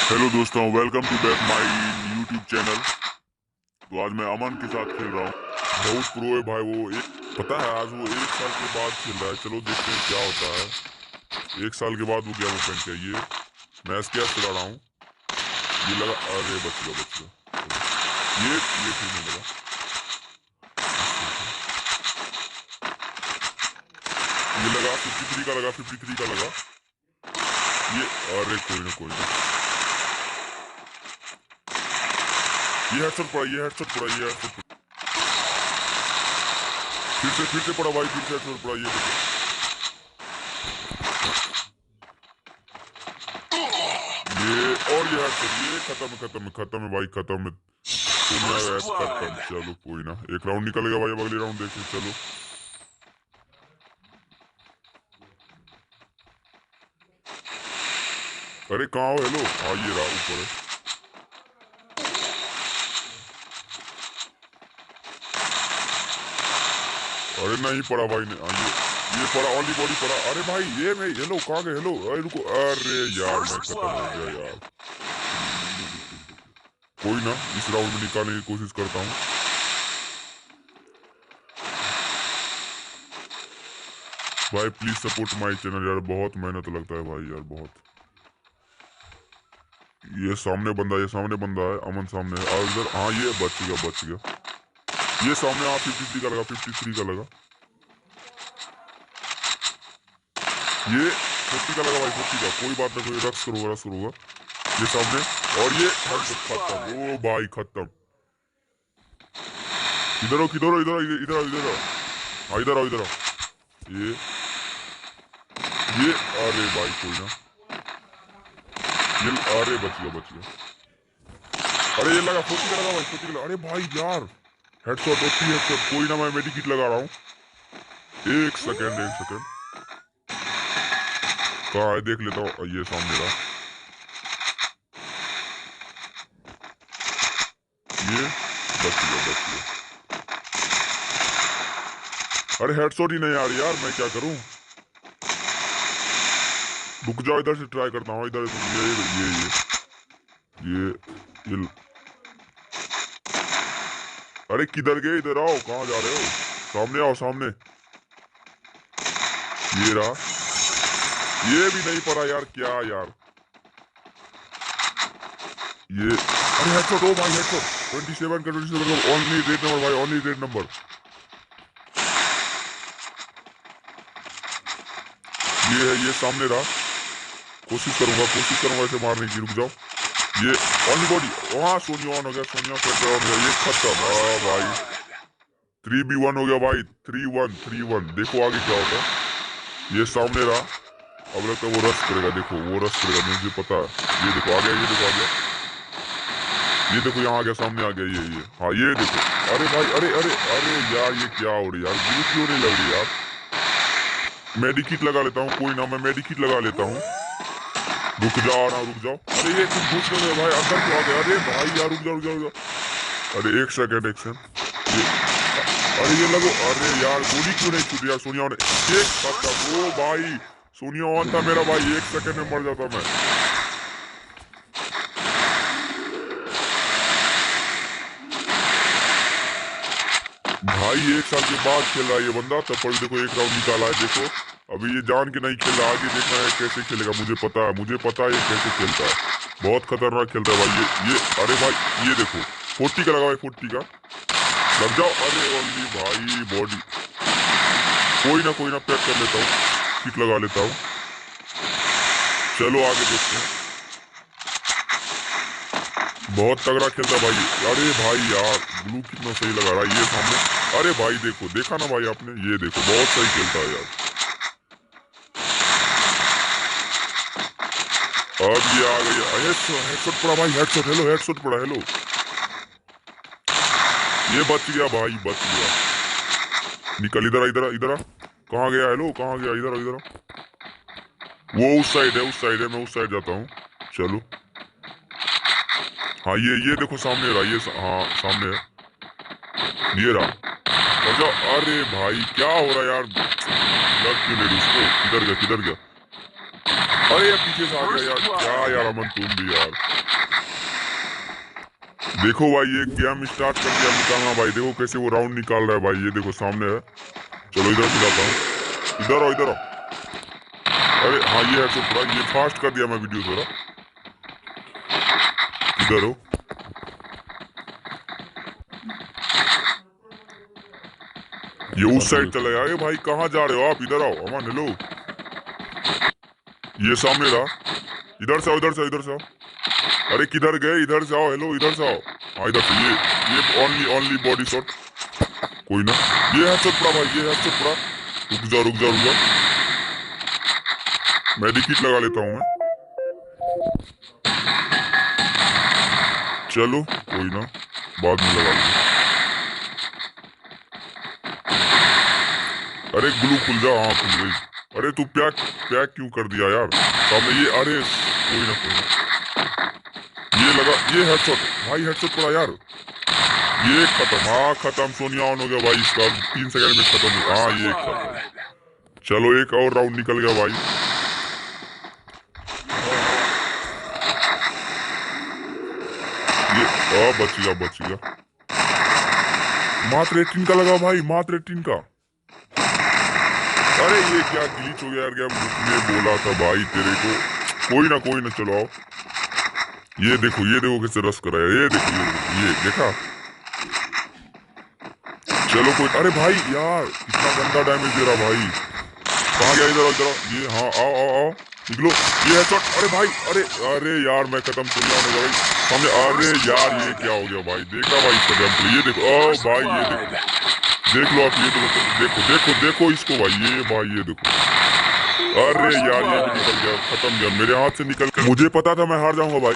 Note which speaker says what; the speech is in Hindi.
Speaker 1: हेलो दोस्तों, welcome to back my YouTube channel. तो आज मैं अमन के साथ खेल रहा हूँ। बहुत प्रो है भाई वो। एक पता है, आज वो 1 साल के बाद खेल रहा है। चलो देखते हैं क्या होता है। 1 साल के बाद वो गेम ओपन किया। ये मैं स्केच चला रहा हूँ। ये लगा, अरे बच गया बच गया। ये ठीक नहीं लगा। ये लगा 53 का लगा, 53 का लगा ये। अरे कोई ना। ये हेडशॉट पड़ा, ये हेडशॉट पड़ा, ये हेडशॉट पड़ा। फिर से पड़ा भाई, फिर से हेडशॉट पड़ा। ये देखो, ये और ये हेडशॉट। ये खत्म है भाई, खत्म है। खत्म। चलो कोई ना, एक राउंड निकल गया भाई। अब अगले राउंड देखें। चलो, अरे कहाँ हो? हेलो, हाँ ये रहा ऊपर है। अरे नहीं पड़ा भाई ने। ये पड़ा, ऑली बॉडी पड़ा। अरे भाई ये मैं, हेलो कहाँ गए? हेलो, अरे रुको। अरे यार मैं खत्म हो गया यार। कोई ना, इस राउंड में निकालने की कोशिश करता हूँ। भाई प्लीज सपोर्ट माय चैनल यार। बहुत मेहनत लगता है भाई यार, बहुत। ये सामने बंदा, ये सामने बंदा है। अमन सामने है। और इधर, हाँ ये बच गया बच गया। ये सामने, हाँ 53 का लगा, 53 का लगा। ये 40 का लगा भाई, 40 का। कोई बात नहीं, कोई रक्स करूंगा, रक्स करूंगा। ये सामने, और ये खत्म। ओ भाई खत्म। इधर हो, किधर हो? इधर आओ, इधर आओ, इधर आओ। हाँ इधर आओ, इधर आओ। ये अरे भाई कोई ना। ये अरे बच गया बच गया। अरे ये लगा 40 का लगा भाई, 40 का लगा। अरे भाई यार, हेडशॉट होती है हेडशॉट। कोई ना, मैं मेडिकिट लगा रहा हूँ। एक सेकेंड, एक सेकेंड। कहाँ है देख लेता हूँ। ये सामने रहा। ये बच गया बच गया। अरे हेडशॉट ही नहीं आ रही यार, मैं क्या करूं? रुक जाओ, इधर से ट्राई करता हूँ। इधर ये ये अरे किधर गए? इधर आओ, कहाँ जा रहे हो? सामने आओ, सामने। ये रहा। ये भी नहीं पड़ा यार, क्या यार। ये अरे हेडशॉट। ओ भाई हेडशॉट। 27 का 27 का। ओनली रेड नंबर भाई, ओनली रेड नंबर। ये है, ये सामने रहा। कोशिश करूंगा इसे मारने की। रुक जाओ। ये ऑन बॉडी। वहाँ सोनिया ऑन हो गया, सोनिया फिर ऑन हो गया। ये खत्म। हाँ भाई 3v1 हो गया भाई। 3-1 3-1। देखो आगे क्या होता है। ये सामने रहा। अब लगता है वो रश करेगा। देखो वो रश करेगा, मुझे पता है। ये देखो आ गया, ये देखो आ गया। ये देखो यहाँ आ गया, सामने आ गया। ये हाँ ये देखो। अरे भाई, अरे अरे अरे यार, ये क्या हो रही है यार? मुझे क्यों नहीं लग रही यार? मेडिकिट लगा लेता हूँ। कोई ना, मैं मेडिकिट लगा लेता हूँ। रुक जाओ ना, रुक जाओ। अरे ये कुछ घुस गए भाई, अंदर क्यों आ गया? अरे भाई यार रुक जाओ, रुक जाओ, रुक जाओ। अरे एक सेकंड, एक सेकंड। ये अरे ये लगो। अरे यार गोली क्यों नहीं छूटी यार? सोनिया ने एक खत्म। ओ भाई सोनिया ऑन था मेरा भाई, 1 सेकंड में मर जाता मैं। भाई 1 साल के बाद खेल रहा है ये बंदा। तब पर देखो एक राउंड निकाला है। देखो अभी ये जान के नहीं खेल रहा, आगे देखना है कैसे खेलेगा। मुझे पता है, मुझे पता है ये कैसे खेलता है। बहुत खतरनाक खेलता है भाई ये। अरे भाई ये देखो 40 का लगा भाई, 40 का। लग जाओ। अरे ओनली भाई बॉडी। कोई ना पैक कर लेता हूँ, किट लगा लेता हूँ। चलो आगे देखते हैं। बहुत तगड़ा खेलता भाई। अरे भाई यार ब्लू कितना सही लगा रहा है। ये सामने। अरे भाई देखो, देखा ना भाई आपने? ये देखो बहुत सही खेलता है यार। अब ये आ गई। हेडशॉट पड़ा भाई, हेडशॉट। हेलो हेडशॉट पड़ा। हेलो ये बच गया भाई, बच गया। निकल इधर, इधर इधर। कहाँ गया? हेलो कहाँ गया? इधर इधर। वो उस साइड है, उस साइड है। मैं उस साइड जाता हूँ। चलो हाँ ये देखो सामने रहा। हाँ सामने है। ये रहा। अच्छा अरे भाई क्या हो रहा है यार? लग क्यों नहीं रही उसको? किधर गया, किधर गया? अरे ये पीछे से आ गया यार, क्या यार अमन तुम भी यार। देखो भाई ये गेम स्टार्ट कर दिया निकालना भाई, देखो कैसे वो राउंड निकाल रहा है भाई, ये देखो सामने है। चलो इधर से जाता हूँ, इधर आओ इधर आओ। अरे हाँ ये है तो पूरा, ये फास्ट कर दिया मैं वीडियो थोड़ा। इधर हो, ये उस साइड चला गया। अरे भाई कहाँ जा रहे हो आप, इधर आओ अमन। हेलो ये सामने रहा, इधर से आओ इधर से आओ इधर से आओ। अरे किधर गए, इधर से आओ। हेलो इधर से आओ, हाँ इधर से। ये ओनली बॉडी शॉट, कोई ना। ये हेडशॉट पड़ा भाई, ये हेडशॉट पड़ा। रुक जाओ रुक जाओ रुक जाओ, मेडिकिट लगा लेता हूँ मैं। चलो कोई ना, बाद में लगा लूंगा। अरे ग्लू खुल जा, हाँ खुल गई। अरे तू पैक क्यों कर दिया यार सामने ये। अरे कोई ना कोई ना, ये लगा, ये हेडशॉट भाई, हेडशॉट पड़ा यार। ये खत्म, हाँ खत्म। सोनिया ऑन हो गया भाई इसका, 3 सेकंड में खत्म हो। हाँ ये खत्म। चलो एक और राउंड निकल गया भाई। ये बच गया। मात्र 18 का लगा भाई, मात्र 18 का। अरे ये क्या ग्लिच हो गया यार, क्या मुझे बोला था भाई तेरे को। कोई ना चलो आओ। ये देखो कैसे रस कराया, ये देखो ये देखा। चलो कोई, अरे भाई यार इतना गंदा डैमेज दे रहा भाई। कहाँ गया, इधर इधर ये। हाँ आओ निकलो, ये है शॉट। अरे भाई अरे यार मैं खत्म कर गया भाई सामने। अरे यार ये क्या हो गया भाई, देखा भाई इसका गेम प्ले। ये देखो भाई, ये देखो देख लो आप, ये देखो इसको भाई, ये भाई ये देखो। अरे यार ये भी निकल गया, खत्म गया मेरे हाथ से निकल कर। मुझे पता था मैं हार जाऊंगा भाई।